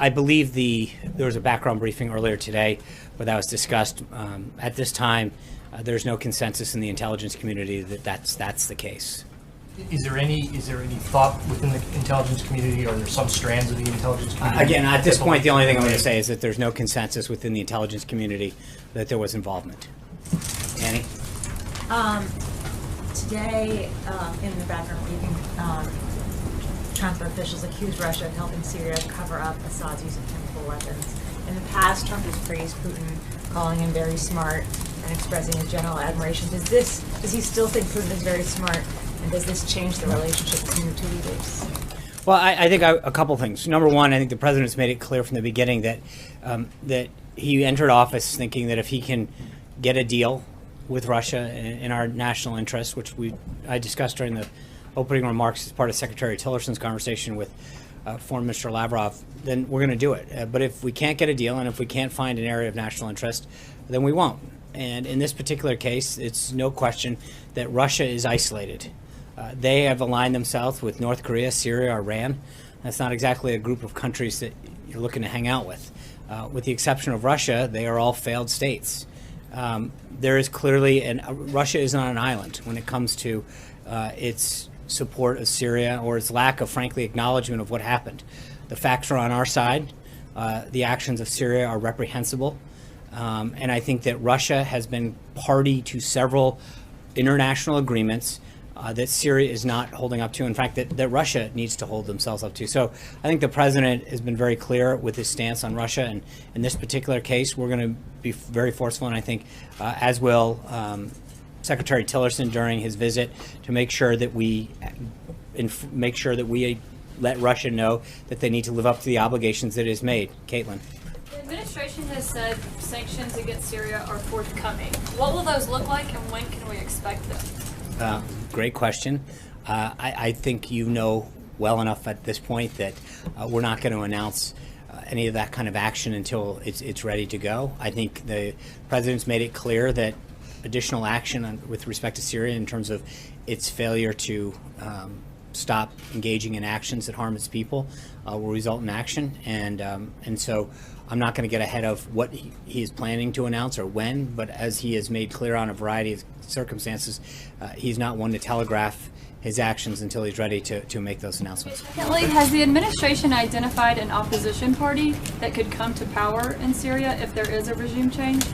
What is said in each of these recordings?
I believe there was a background briefing earlier today where that was discussed. At this time, there's no consensus in the intelligence community that that's the case. Is there any thought within the intelligence community, or are there some strands of the intelligence community? Again, at this point, the only thing I'm going to say is that there's no consensus within the intelligence community that there was involvement. Annie? Today, in the background briefing, Trump officials accused Russia of helping Syria cover up Assad's use of chemical weapons. In the past, Trump has praised Putin, calling him very smart and expressing his general admiration. Does he still think Putin is very smart, and does this change the relationship between the two leaders? Well, I think a couple things. Number one, I think the president's made it clear from the beginning that that he entered office thinking that if he can get a deal with Russia in our national interests, which I discussed during the opening remarks as part of Secretary Tillerson's conversation with Foreign Minister Lavrov, then we're going to do it. But if we can't get a deal and if we can't find an area of national interest, then we won't. And in this particular case, it's no question that Russia is isolated. They have aligned themselves with North Korea, Syria, Iran. That's not exactly a group of countries that you're looking to hang out with. With the exception of Russia, they are all failed states. There is clearly, Russia is not an island when it comes to its support of Syria or its lack of, frankly, acknowledgement of what happened. The facts are on our side. The actions of Syria are reprehensible. And I think that Russia has been party to several international agreements that Syria is not holding up to. In fact, that Russia needs to hold themselves up to. So I think the president has been very clear with his stance on Russia. And in this particular case, we're going to be very forceful. And I think, as will Secretary Tillerson during his visit, to make sure that we let Russia know that they need to live up to the obligations that it has made. Caitlin. The administration has said sanctions against Syria are forthcoming. What will those look like, and when can we expect them? Great question. I think you know well enough at this point that we're not going to announce any of that kind of action until it's ready to go. I think the president's made it clear that additional action with respect to Syria in terms of its failure to stop engaging in actions that harm its people will result in action. And so I'm not going to get ahead of what he is planning to announce or when, but as he has made clear on a variety of circumstances, he's not one to telegraph his actions until he's ready to make those announcements. Secondly, has the administration identified an opposition party that could come to power in Syria if there is a regime change?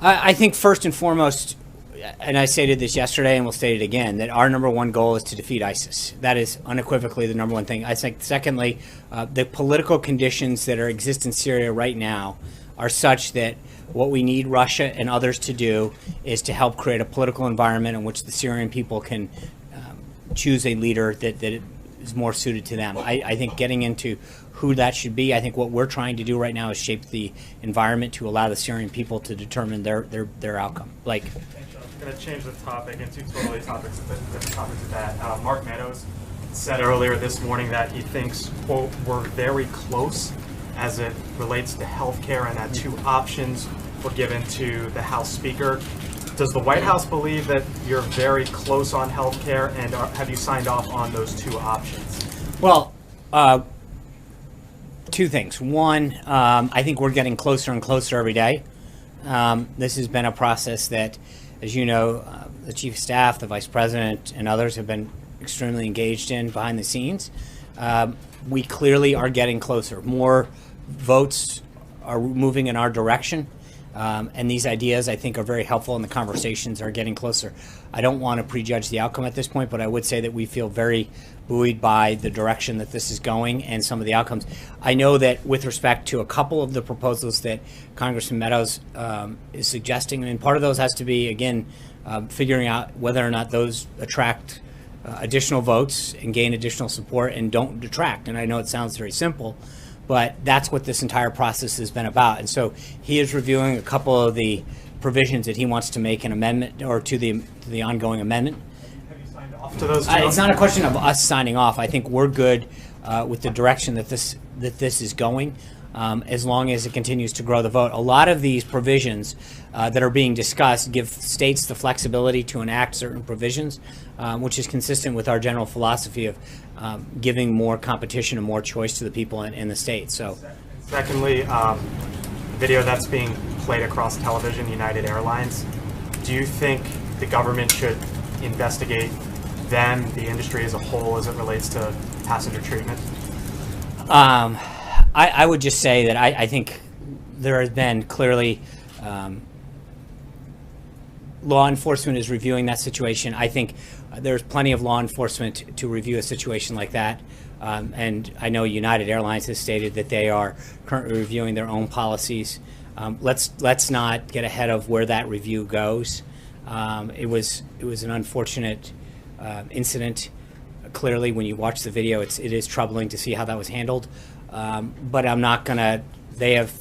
I think first and foremost, and I stated this yesterday and we'll state it again, that our number one goal is to defeat ISIS. That is unequivocally the number one thing. I think secondly, the political conditions that exist in Syria right now are such that what we need Russia and others to do is to help create a political environment in which the Syrian people can choose a leader that is more suited to them. I think getting into who that should be, I think what we're trying to do right now is shape the environment to allow the Syrian people to determine their outcome. Blake. I'm going to change the topic into totally different topics of that. Mark Meadows said earlier this morning that he thinks, quote, we're very close as it relates to health care, and that two options were given to the House Speaker. Does the White House believe that you're very close on health care, and have you signed off on those two options? Well, two things. One, I think we're getting closer and closer every day. This has been a process that, as you know, the Chief of Staff, the Vice President, and others have been extremely engaged in behind the scenes. We clearly are getting closer. More votes are moving in our direction. And these ideas, I think, are very helpful, and the conversations are getting closer. I don't want to prejudge the outcome at this point, but I would say that we feel very buoyed by the direction that this is going and some of the outcomes. I know that with respect to a couple of the proposals that Congressman Meadows is suggesting, and part of those has to be, again, figuring out whether or not those attract additional votes and gain additional support and don't detract. And I know it sounds very simple, but that's what this entire process has been about. And so he is reviewing a couple of the provisions that he wants to make an amendment or to the ongoing amendment. Have you signed off to those two? It's not a question of us signing off. I think we're good with the direction that that this is going, as long as it continues to grow the vote. A lot of these provisions that are being discussed give states the flexibility to enact certain provisions, which is consistent with our general philosophy of giving more competition and more choice to the people in the states. So, secondly, video that's being played across television, United Airlines. Do you think the government should investigate them, the industry as a whole, as it relates to passenger treatment? I would just say that I think there has been clearly law enforcement is reviewing that situation. I think there's plenty of law enforcement to review a situation like that. And I know United Airlines has stated that they are currently reviewing their own policies. Let's not get ahead of where that review goes. It was an unfortunate incident. Clearly, when you watch the video, it is troubling to see how that was handled. But I'm not gonna. They have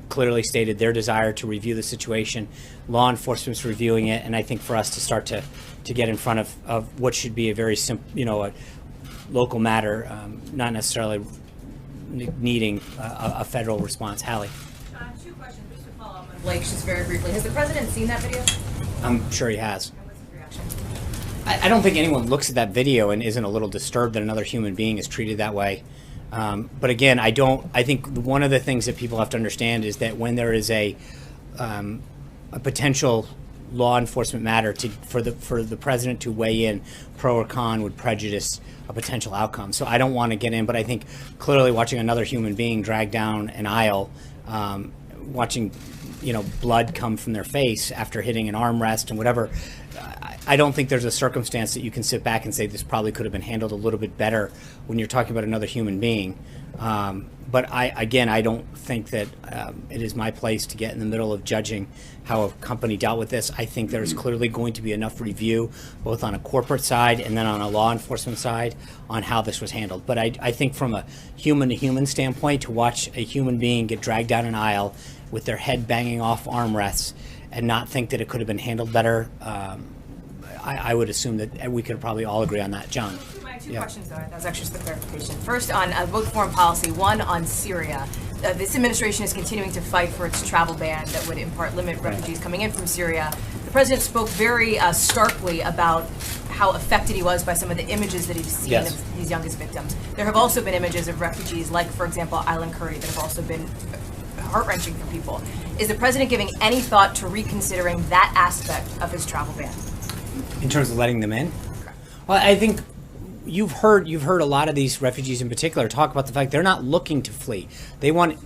clearly stated their desire to review the situation. Law enforcement's reviewing it, and I think for us to start to get in front of what should be a very simple, a local matter, not necessarily needing a federal response. Hallie. 2 questions, just to follow up on Blake's just very briefly. Has the president seen that video? I'm sure he has. And what's his reaction? I don't think anyone looks at that video and isn't a little disturbed that another human being is treated that way. But again, I think one of the things that people have to understand is that when there is a potential law enforcement matter for the president to weigh in pro or con would prejudice a potential outcome. So I don't want to get in, but I think clearly watching another human being drag down an aisle, watching blood come from their face after hitting an armrest and whatever, I don't think there's a circumstance that you can sit back and say this probably could have been handled a little bit better when you're talking about another human being. But I don't think that it is my place to get in the middle of judging how a company dealt with this. I think there's clearly going to be enough review, both on a corporate side and then on a law enforcement side, on how this was handled. But I think from a human-to-human standpoint, to watch a human being get dragged down an aisle with their head banging off armrests and not think that it could have been handled better, I would assume that we could probably all agree on that. John? My 2 questions, though. That was actually just the clarification. First, on both foreign policy, one on Syria. This administration is continuing to fight for its travel ban that would in part limit refugees coming in from Syria. The president spoke very starkly about how affected he was by some of the images that he's seen of these youngest victims. There have also been images of refugees, like, for example, Island Kurdi, that have also been heart-wrenching for people. Is the president giving any thought to reconsidering that aspect of his travel ban? In terms of letting them in? Well, I think you've heard a lot of these refugees in particular talk about the fact they're not looking to flee. They want.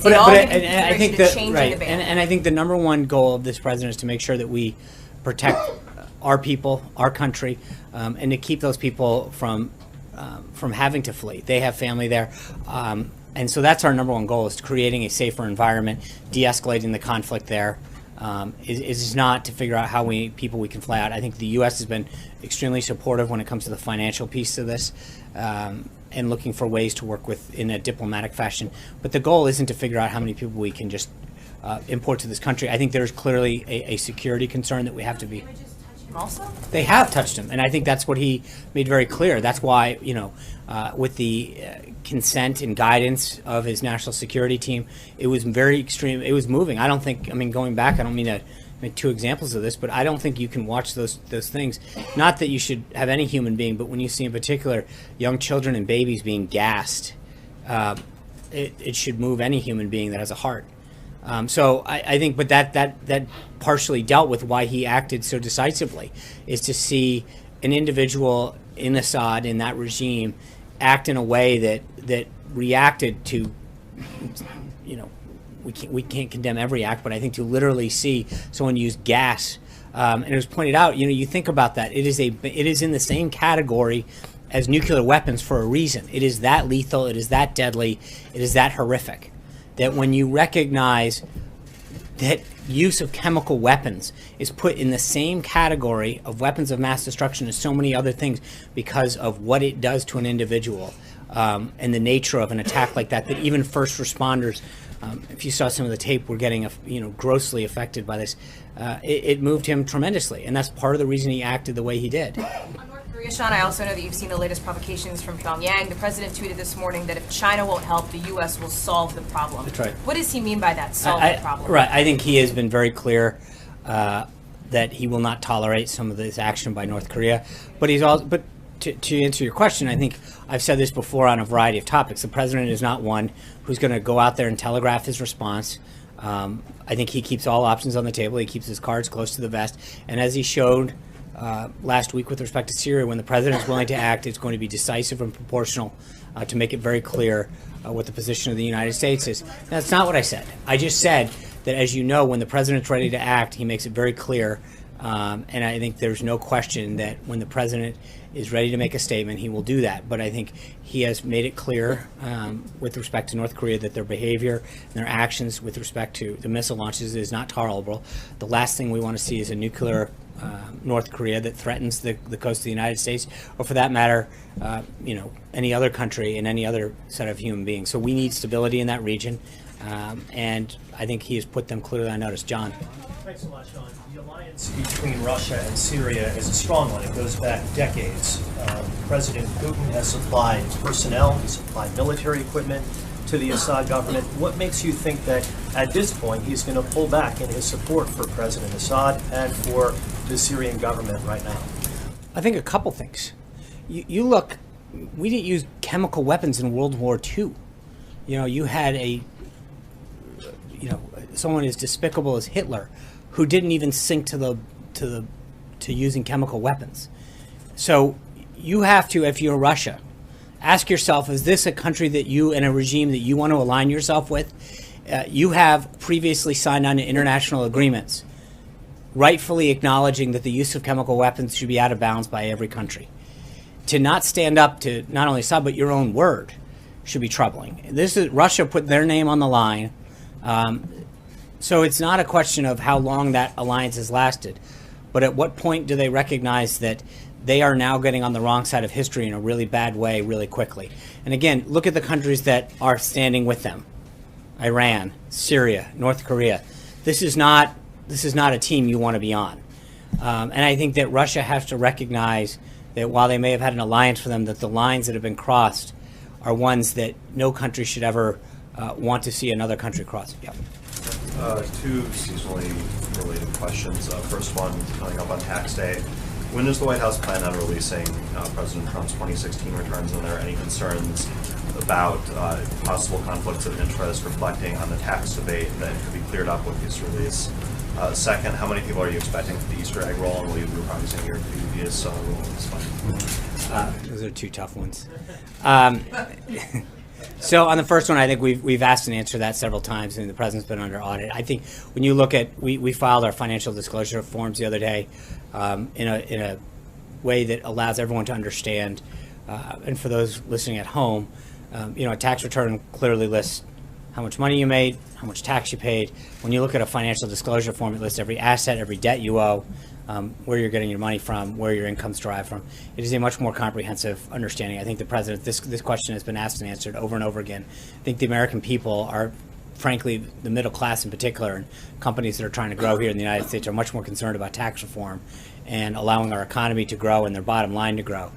But I think that right, and I think the number one goal of this president is to make sure that we protect our people, our country, and to keep those people from having to flee. They have family there. And so that's our number one goal, is creating a safer environment, de-escalating the conflict there. Is not to figure out how people we can fly out. I think the U.S. has been extremely supportive when it comes to the financial piece of this, and looking for ways to work with in a diplomatic fashion. But the goal isn't to figure out how many people we can just import to this country. I think there's clearly a security concern that we have to be. Also? They have touched him, and I think that's what he made very clear. That's why, with the consent and guidance of his national security team, it was very extreme. It was moving. Going back, I don't mean to make 2 examples of this, but I don't think you can watch those things. Not that you should have any human being, but when you see in particular young children and babies being gassed, it should move any human being that has a heart. So I think, but that partially dealt with why he acted so decisively, is to see an individual in Assad, in that regime, act in a way that reacted to, we can't condemn every act, but I think to literally see someone use gas, and it was pointed out, you think about that, it is in the same category as nuclear weapons for a reason. It is that lethal, it is that deadly, it is that horrific. That when you recognize that use of chemical weapons is put in the same category of weapons of mass destruction as so many other things because of what it does to an individual, and the nature of an attack like that even first responders, if you saw some of the tape, were getting grossly affected by this. It moved him tremendously, and that's part of the reason he acted the way he did. On North Korea, Sean, I also know that you've seen the latest provocations from Pyongyang. The president tweeted this morning that if China won't help, the U.S. will solve the problem. That's right. What does he mean by that, solve the problem? Right. I think he has been very clear that he will not tolerate some of this action by North Korea. But he's also, but to answer your question, I think I've said this before on a variety of topics. The president is not one who's going to go out there and telegraph his response. I think he keeps all options on the table. He keeps his cards close to the vest. And as he showed last week with respect to Syria, when the president is willing to act, it's going to be decisive and proportional to make it very clear what the position of the United States is. That's not what I said. I just said that, as you know, when the president's ready to act, he makes it very clear. And I think there's no question that when the president is ready to make a statement, he will do that. But I think he has made it clear with respect to North Korea that their behavior and their actions with respect to the missile launches is not tolerable. The last thing we want to see is a nuclear North Korea that threatens the coast of the United States, or for that matter, any other country and any other set of human beings. So we need stability in that region, and I think he has put them clearly on notice. John. Thanks a lot, Sean. The alliance between Russia and Syria is a strong one. It goes back decades. President Putin has supplied personnel, he supplied military equipment to the Assad government. What makes you think that at this point he's going to pull back in his support for President Assad and for the Syrian government right now? I think a couple things. You look, we didn't use chemical weapons in World War II. You had someone as despicable as Hitler who didn't even sink to using chemical weapons. So you have to, if you're Russia, ask yourself, is this a country that you and a regime that you want to align yourself with? You have previously signed on to international agreements, rightfully acknowledging that the use of chemical weapons should be out of bounds by every country. To not stand up to not only Assad, but your own word should be troubling. This is Russia put their name on the line. So it's not a question of how long that alliance has lasted, but at what point do they recognize that they are now getting on the wrong side of history in a really bad way really quickly? And again, look at the countries that are standing with them. Iran, Syria, North Korea. This is not a team you want to be on. And I think that Russia has to recognize that while they may have had an alliance for them, that the lines that have been crossed are ones that no country should ever want to see another country cross. Yep. Two seasonally related questions. First one, coming up on tax day. When does the White House plan on releasing President Trump's 2016 returns, and are there any concerns about possible conflicts of interest reflecting on the tax debate that could be cleared up with this release? Second, how many people are you expecting for the Easter egg roll, and will you be reprising your previous role in this fight? Those are two tough ones. So on the first one, I think we've asked and answered that several times, and the president's been under audit. I think when you look at, we filed our financial disclosure forms the other day in a way that allows everyone to understand, and for those listening at home, a tax return clearly lists how much money you made, how much tax you paid. When you look at a financial disclosure form, it lists every asset, every debt you owe, where you're getting your money from, where your income's derived from. It is a much more comprehensive understanding. I think the president, this question has been asked and answered over and over again. I think the American people are, frankly, the middle class in particular, and companies that are trying to grow here in the United States are much more concerned about tax reform and allowing our economy to grow and their bottom line to grow.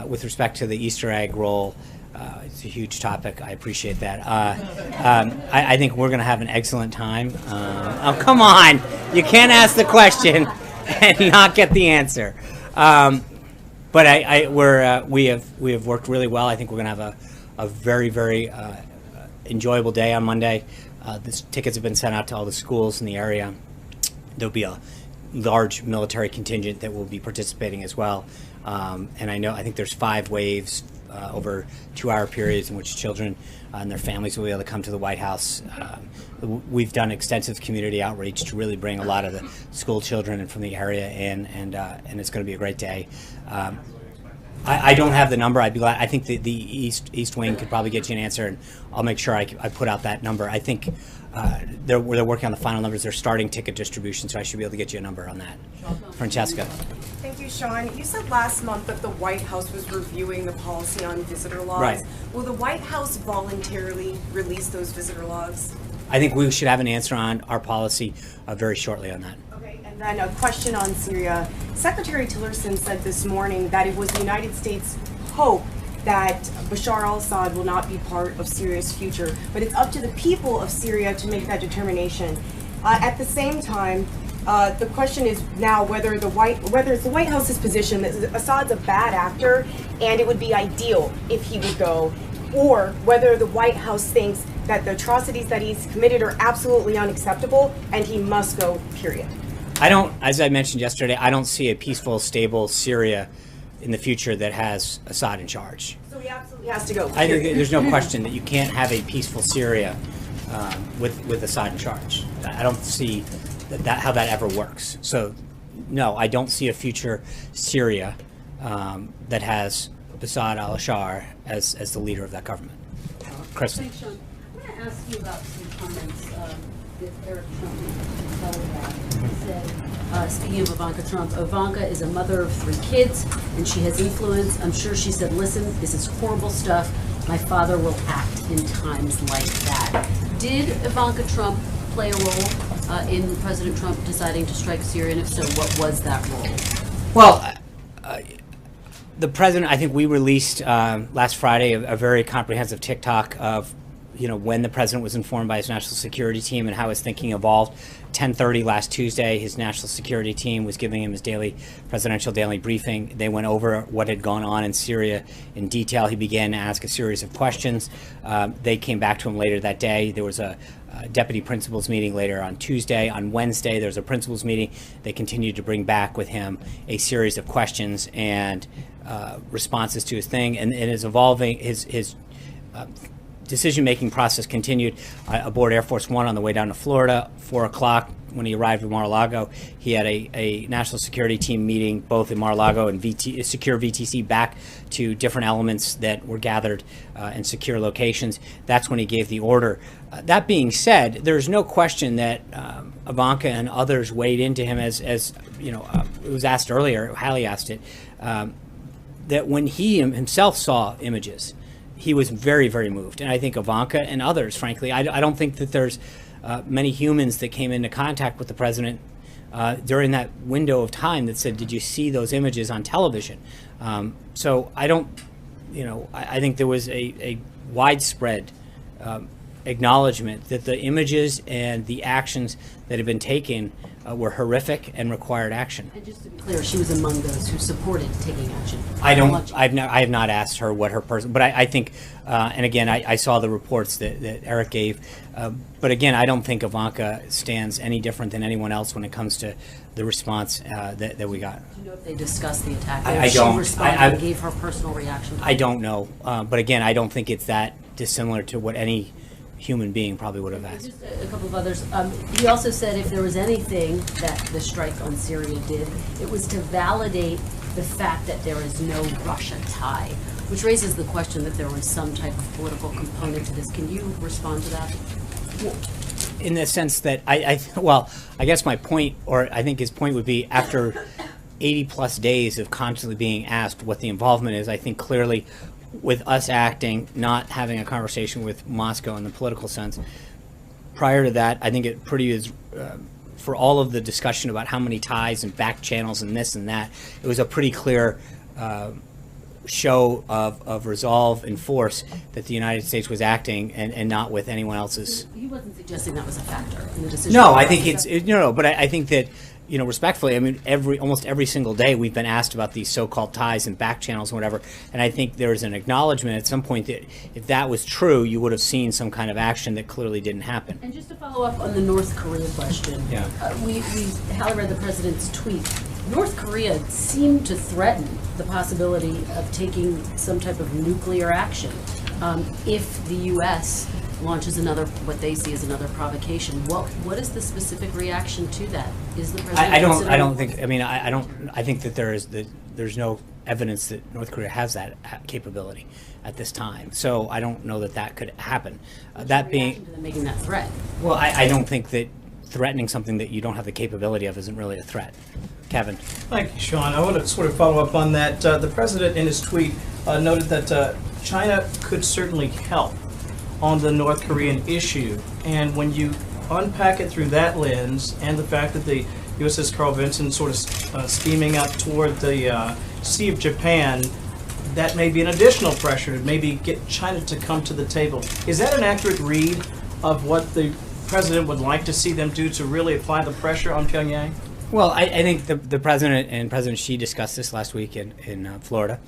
With respect to the Easter egg roll, it's a huge topic. I appreciate that. I think we're going to have an excellent time. Oh, come on. You can't ask the question and not get the answer. But we have worked really well. I think we're going to have a very, very enjoyable day on Monday. The tickets have been sent out to all the schools in the area. There'll be a large military contingent that will be participating as well. And I think there's 5 waves over 2-hour periods in which children and their families will be able to come to the White House. We've done extensive community outreach to really bring a lot of the school children from the area in, and it's going to be a great day. I don't have the number. I'd be glad. I think the East Wing could probably get you an answer, and I'll make sure I put out that number. I think they're working on the final numbers. They're starting ticket distribution, so I should be able to get you a number on that. Francesca. Thank you, Sean. You said last month that the White House was reviewing the policy on visitor logs. Right. Will the White House voluntarily release those visitor logs? I think we should have an answer on our policy very shortly on that. Okay, and then a question on Syria. Secretary Tillerson said this morning that it was the United States' hope that Bashar al-Assad will not be part of Syria's future, but it's up to the people of Syria to make that determination. At the same time, the question is now whether it's the White House's position that Assad's a bad actor and it would be ideal if he would go, or whether the White House thinks that the atrocities that he's committed are absolutely unacceptable and he must go, period. As I mentioned yesterday, I don't see a peaceful, stable Syria in the future that has Assad in charge. So he absolutely has to go, I think period. there's no question that you can't have a peaceful Syria with Assad in charge. I don't see how that ever works. So, no, I don't see a future Syria that has Bashar al-Assad as the leader of that government. Kristen. Thanks, Sean. I'm going to ask you about some comments that Eric Trump said. Speaking of Ivanka Trump, Ivanka is a mother of 3 kids, and she has influence. I'm sure she said, listen, this is horrible stuff. My father will act in times like that. Did Ivanka Trump play a role in President Trump deciding to strike Syria, and if so, what was that role? Well, the president, I think we released last Friday a very comprehensive TikTok of, when the president was informed by his national security team and how his thinking evolved. 10:30 last Tuesday, his national security team was giving him his presidential daily briefing. They went over what had gone on in Syria in detail. He began to ask a series of questions. They came back to him later that day. There was a deputy principals meeting later on Tuesday. On Wednesday, there was a principals meeting. They continued to bring back with him a series of questions and responses to his thing, and his evolving his decision-making process continued aboard Air Force One on the way down to Florida. 4 o'clock when he arrived in Mar-a-Lago, he had a national security team meeting both in Mar-a-Lago and secure VTC back to different elements that were gathered in secure locations. That's when he gave the order. That being said, there's no question that Ivanka and others weighed into him, as it was asked earlier, Hallie asked it, that when he himself saw images, he was very, very moved. And I think Ivanka and others, frankly, I don't think that there's many humans that came into contact with the president during that window of time that said, did you see those images on television? So I don't, I think there was a widespread acknowledgement that the images and the actions that had been taken were horrific and required action. And just to be clear, she was among those who supported taking action. I have not asked her what her person, but I think, and again, I saw the reports that Eric gave, but again, I don't think Ivanka stands any different than anyone else when it comes to the response that we got. Do you know if they discussed the attack? I don't. She responded and gave her personal reaction to it? I don't know, but again, I don't think it's that dissimilar to what any human being probably would have asked. Just a couple of others. He also said if there was anything that the strike on Syria did, it was to validate the fact that there is no Russia tie, which raises the question that there was some type of political component to this. Can you respond to that? In the sense that I guess my point, or I think his point would be, after 80 plus days of constantly being asked what the involvement is, I think clearly with us acting, not having a conversation with Moscow in the political sense. Prior to that, I think it pretty is, for all of the discussion about how many ties and back channels and this and that, it was a pretty clear show of resolve and force that the United States was acting and not with anyone else's. He wasn't suggesting that was a factor in the decision. No, I think it's, but I think that, respectfully, I mean, almost every single day we've been asked about these so-called ties and back channels and whatever, and I think there's an acknowledgement at some point that if that was true, you would have seen some kind of action that clearly didn't happen. And just to follow up on the North Korea question, Hallie read the president's tweet. North Korea seemed to threaten the possibility of taking some type of nuclear action if the U.S. launches another, what they see as another provocation. What is the specific reaction to that? Is the president? I don't think. I mean, I think that there's no evidence that North Korea has that capability at this time. So I don't know that could happen. That being to them making that threat. Well, I don't think that threatening something that you don't have the capability of isn't really a threat. Kevin. Thank you, Sean. I want to sort of follow up on that. The president in his tweet noted that China could certainly help. on the North Korean issue. And when you unpack it through that lens, and the fact that the USS Carl Vinson sort of steaming up toward the Sea of Japan, that may be an additional pressure to maybe get China to come to the table. Is that an accurate read of what the president would like to see them do to really apply the pressure on Pyongyang? Well, I think the president and President Xi discussed this last week in Florida.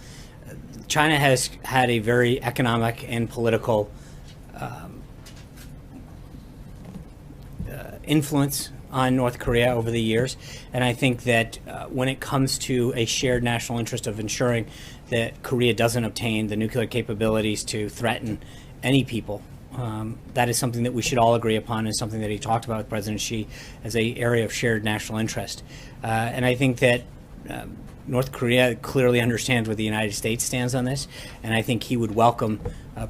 China has had a very economic and political influence on North Korea over the years, and I think that when it comes to a shared national interest of ensuring that Korea doesn't obtain the nuclear capabilities to threaten any people, that is something that we should all agree upon, and something that he talked about with President Xi as an area of shared national interest. And I think that North Korea clearly understands where the United States stands on this, and I think he would welcome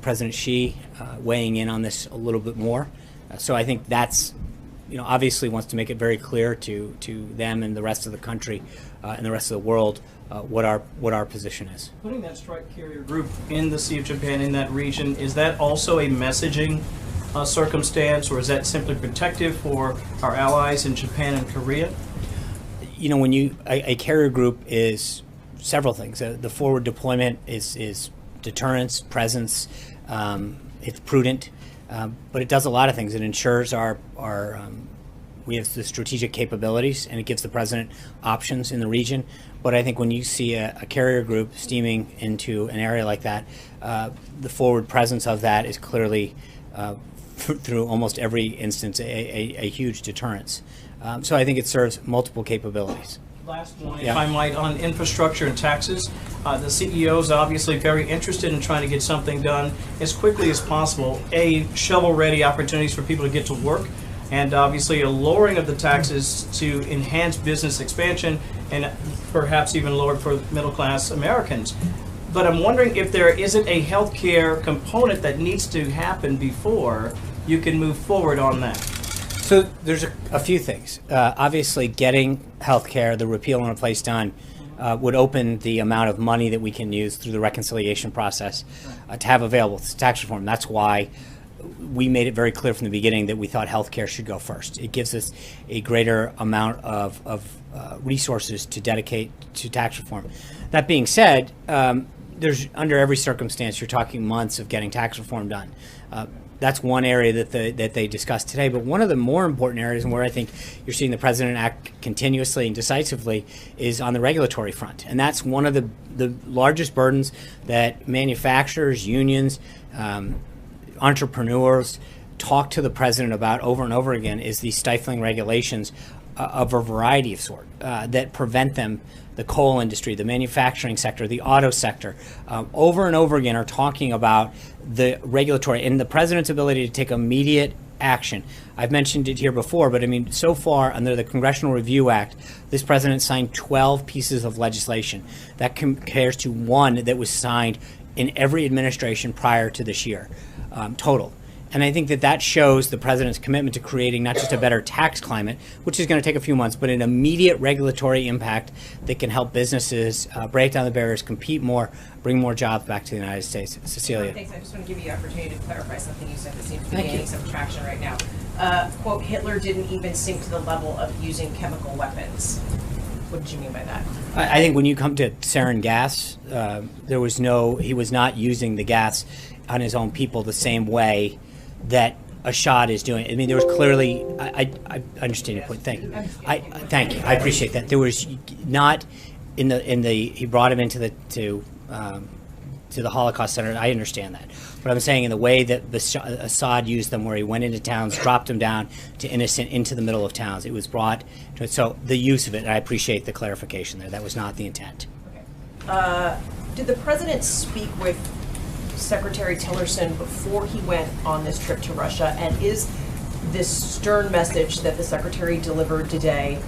President Xi weighing in on this a little bit more. So I think that's, obviously wants to make it very clear to them and the rest of the country and the rest of the world what our position is. Putting that strike carrier group in the Sea of Japan, in that region, is that also a messaging circumstance, or is that simply protective for our allies in Japan and Korea? When a carrier group is several things. The forward deployment is deterrence, presence. It's prudent, but it does a lot of things. It ensures we have the strategic capabilities, and it gives the president options in the region. But I think when you see a carrier group steaming into an area like that, the forward presence of that is clearly, through almost every instance, a huge deterrence. So I think it serves multiple capabilities. Last one, if I might, on infrastructure and taxes. The CEO is obviously very interested in trying to get something done as quickly as possible. Shovel-ready opportunities for people to get to work, and obviously a lowering of the taxes to enhance business expansion and perhaps even lower for middle-class Americans. But I'm wondering if there isn't a healthcare component that needs to happen before you can move forward on that. So there's a few things. Obviously, getting healthcare, the repeal and replace done, would open the amount of money that we can use through the reconciliation process to have available to tax reform. That's why we made it very clear from the beginning that we thought healthcare should go first. It gives us a greater amount of resources to dedicate to tax reform. That being said, there's under every circumstance you're talking months of getting tax reform done. That's one area that they discussed today. But one of the more important areas, and where I think you're seeing the president act continuously and decisively, is on the regulatory front. And that's one of the largest burdens that manufacturers, unions, entrepreneurs talk to the president about over and over again, is these stifling regulations of a variety of sort that prevent them. The coal industry, the manufacturing sector, the auto sector, over and over again are talking about the regulatory and the president's ability to take immediate action. I've mentioned it here before, but I mean, so far under the Congressional Review Act, this president signed 12 pieces of legislation. That compares to one that was signed in every administration prior to this year, total. And I think that shows the president's commitment to creating not just a better tax climate, which is going to take a few months, but an immediate regulatory impact that can help businesses break down the barriers, compete more, bring more jobs back to the United States. Cecilia. Thanks. I just want to give you the opportunity to clarify something you said that seems to be gaining some traction right now. Quote, Hitler didn't even sink to the level of using chemical weapons. What did you mean by that? I think when you come to sarin gas, he was not using the gas on his own people the same way that Assad is doing. I mean, there was clearly. I understand your point. Thank you. Thank you. I appreciate that. There was not in the. He brought him into the Holocaust Center. I understand that, but I'm saying in the way that Assad used them, where he went into towns, dropped them down to innocent into the middle of towns. It was brought to. So the use of it. And I appreciate the clarification there. That was not the intent. Okay. Did the president speak with Secretary Tillerson before he went on this trip to Russia? And is this stern message that the secretary delivered today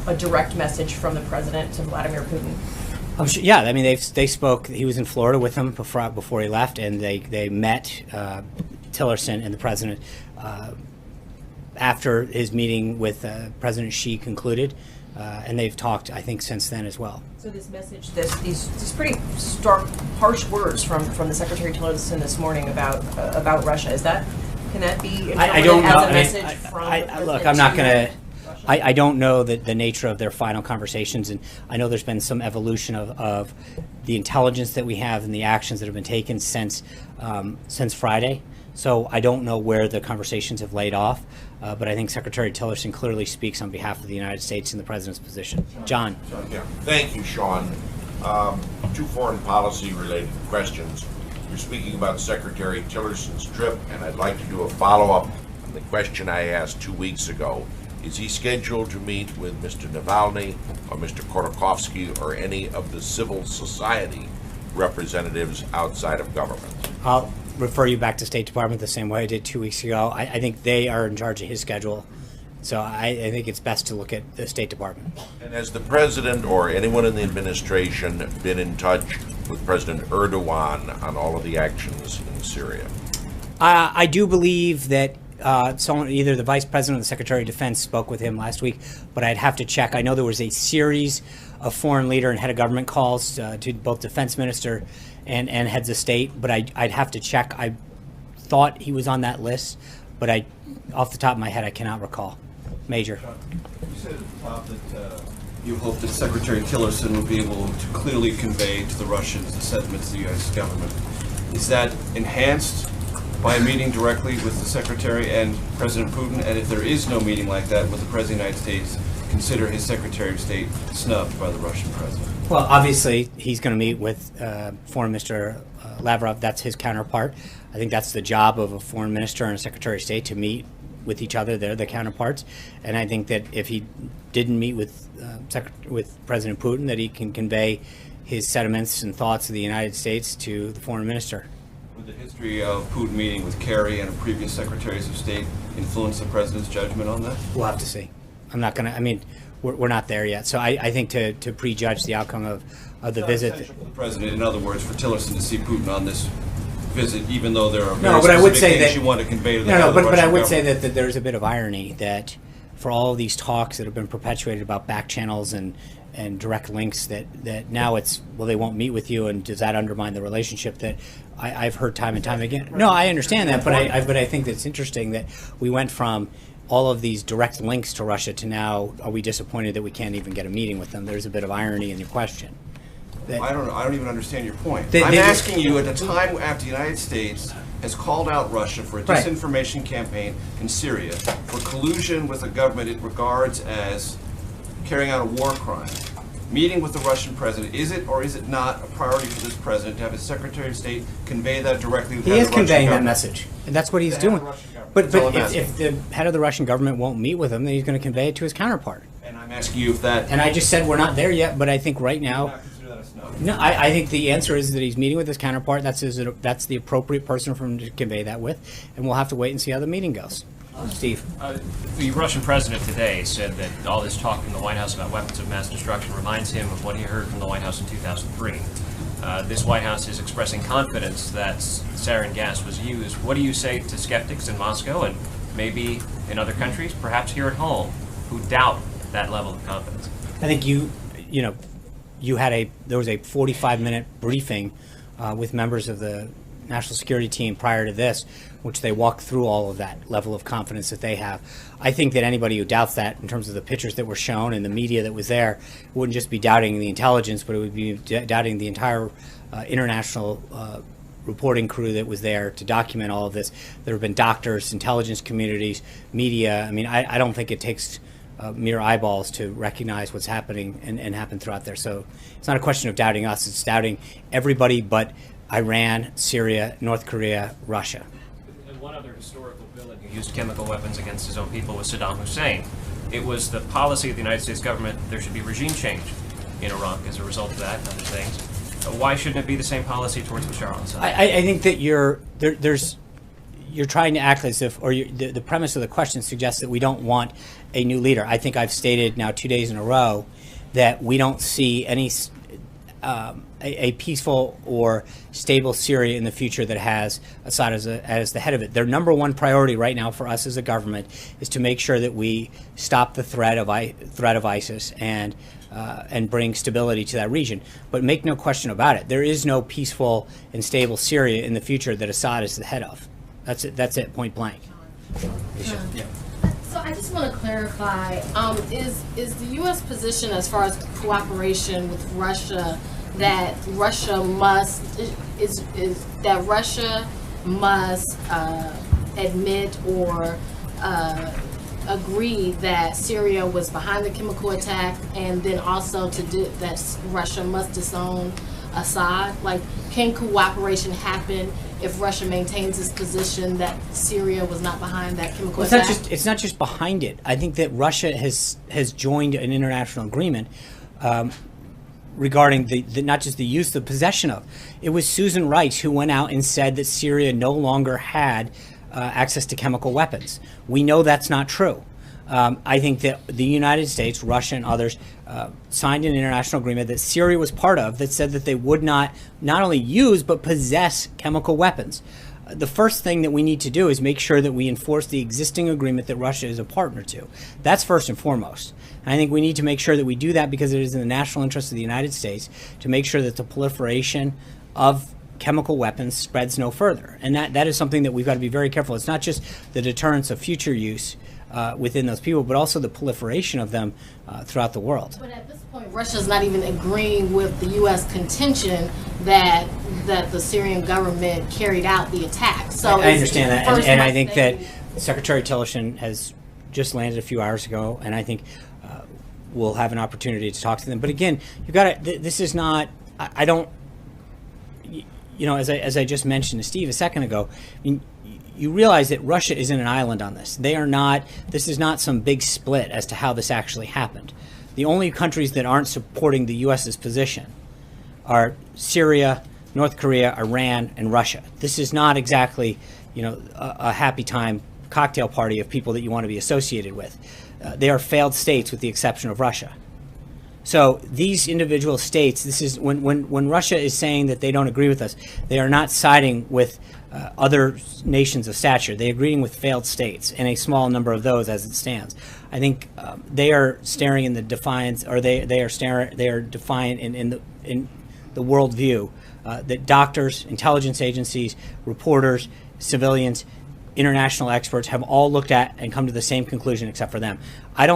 a direct message from the president to Vladimir Putin? Sure, yeah, I mean, they spoke. He was in Florida with him before he left, and they met Tillerson and the president after his meeting with President Xi concluded. and they've talked, I think, since then as well. So this message, these pretty stark, harsh words from the Secretary Tillerson this morning about Russia, can that be I don't interpreted know. as a message from the president Look, I'm not to going to. Russia? I don't know the nature of their final conversations, and I know there's been some evolution of the intelligence that we have and the actions that have been taken since Friday. So I don't know where the conversations have laid off, but I think Secretary Tillerson clearly speaks on behalf of the United States in the president's position. John. Yeah. Thank you, Sean. Two foreign policy related questions. You're speaking about Secretary Tillerson's trip, and I'd like to do a follow-up on the question I asked 2 weeks ago. Is he scheduled to meet with Mr. Navalny or Mr. Khodorkovsky or any of the civil society representatives outside of government? I'll refer you back to State Department the same way I did 2 weeks ago. I think they are in charge of his schedule. So I think it's best to look at the State Department. And has the president or anyone in the administration been in touch with President Erdogan on all of the actions in Syria? I do believe that someone, either the Vice President or the Secretary of Defense, spoke with him last week, but I'd have to check. I know there was a series of foreign leader and head of government calls to both Defense Minister and heads of state, but I'd have to check. I thought he was on that list, but off the top of my head, I cannot recall. Major. You said at the top that you hope that Secretary Tillerson will be able to clearly convey to the Russians the sentiments of the U.S. government. Is that enhanced by a meeting directly with the Secretary and President Putin? And if there is no meeting like that, would the President of the United States consider his Secretary of State snubbed by the Russian President? Well, obviously, he's going to meet with Foreign Minister Lavrov. That's his counterpart. I think that's the job of a Foreign Minister and a Secretary of State, to meet with each other. They're the counterparts. And I think that if he didn't meet with President Putin, that he can convey his sentiments and thoughts of the United States to the Foreign Minister. Would the history of Putin meeting with Kerry and previous Secretaries of State influence the President's judgment on that? We'll have to see. I'm not going to, I mean, we're not there yet. So I think to prejudge the outcome of the visit. For the President, in other words, for Tillerson to see Putin on this visit, even though there are No, but I would say things that you want to convey to the but I Russian would say government. that there's a bit of irony that for all of these talks that have been perpetuated about back channels and direct links, that now it's, well, they won't meet with you, and does that undermine the relationship that I've heard time and time again? No, I understand that, but I think that it's interesting that we went from all of these direct links to Russia to now, are we disappointed that we can't even get a meeting with them? There's a bit of irony in your question. I don't even understand your point. I'm asking you, at a time after the United States has called out Russia for a disinformation campaign in Syria, for collusion with a government it regards as carrying out a war crime, meeting with the Russian president, is it or is it not a priority for this president to have his Secretary of State convey that directly to the He is Russian conveying that government? message, and that's what he's doing. But if the head of the Russian government won't meet with him, then he's going to convey it to his counterpart. And I'm asking you if that... And I just said we're not there yet, but I think right now... No, I think the answer is that he's meeting with his counterpart. That's the appropriate person for him to convey that with, and we'll have to wait and see how the meeting goes. Steve. The Russian president today said that all this talk in the White House about weapons of mass destruction reminds him of what he heard from the White House in 2003. This White House is expressing confidence that sarin gas was used. What do you say to skeptics in Moscow and maybe in other countries, perhaps here at home, who doubt that level of confidence? I think there was a 45-minute briefing with members of the national security team prior to this, which they walked through all of that level of confidence that they have. I think that anybody who doubts that, in terms of the pictures that were shown and the media that was there, wouldn't just be doubting the intelligence, but it would be doubting the entire international reporting crew that was there to document all of this. There have been doctors, intelligence communities, media. I mean, I don't think it takes mere eyeballs to recognize what's happening and happen throughout there. So it's not a question of doubting us, it's doubting everybody but Iran, Syria, North Korea, Russia. And one other historical villain who used chemical weapons against his own people was Saddam Hussein. It was the policy of the United States government there should be regime change in Iraq as a result of that and other things. Why shouldn't it be the same policy towards Bashar al-Assad? I think that you're trying to act as if, or the premise of the question suggests that we don't want a new leader. I think I've stated now 2 days in a row that we don't see any a peaceful or stable Syria in the future that has Assad as the head of it. Their number one priority right now for us as a government is to make sure that we stop the threat of ISIS and bring stability to that region. But make no question about it, there is no peaceful and stable Syria in the future that Assad is the head of. That's it, point blank. So I just want to clarify, is the U.S. position as far as cooperation with Russia that Russia must admit or agree that Syria was behind the chemical attack, and then also that Russia must disown Assad? Like, can cooperation happen if Russia maintains its position that Syria was not behind that chemical attack? It's not just behind it. I think that Russia has joined an international agreement regarding the not just the use, the possession of. It was Susan Rice who went out and said that Syria no longer had access to chemical weapons. We know that's not true. I think that the United States, Russia, and others signed an international agreement that Syria was part of that said that they would not only use but possess chemical weapons. The first thing that we need to do is make sure that we enforce the existing agreement that Russia is a partner to. That's first and foremost. And I think we need to make sure that we do that because it is in the national interest of the United States to make sure that the proliferation of chemical weapons spreads no further. And that is something that we've got to be very careful. It's not just the deterrence of future use within those people, but also the proliferation of them throughout the world. But at this point, Russia's not even agreeing with the U.S. contention that the Syrian government carried out the attack. So I understand that, and I think that Secretary Tillerson has just landed a few hours ago, and I think we'll have an opportunity to talk to them. But again, you've got to. This is not. I don't. You know, as I just mentioned to Steve a second ago, I mean, you realize that Russia isn't an island on this. They are not. This is not some big split as to how this actually happened. The only countries that aren't supporting the U.S.'s position are Syria, North Korea, Iran, and Russia. This is not exactly, you know, a happy time cocktail party of people that you want to be associated with. They are failed states with the exception of Russia. So these individual states, this is when Russia is saying that they don't agree with us, they are not siding with other nations of stature. They are agreeing with failed states, and a small number of those as it stands. I think they are staring in the defiance, or they are defiant in the worldview that doctors, intelligence agencies, reporters, civilians, international experts have all looked at and come to the same conclusion except for them. I don't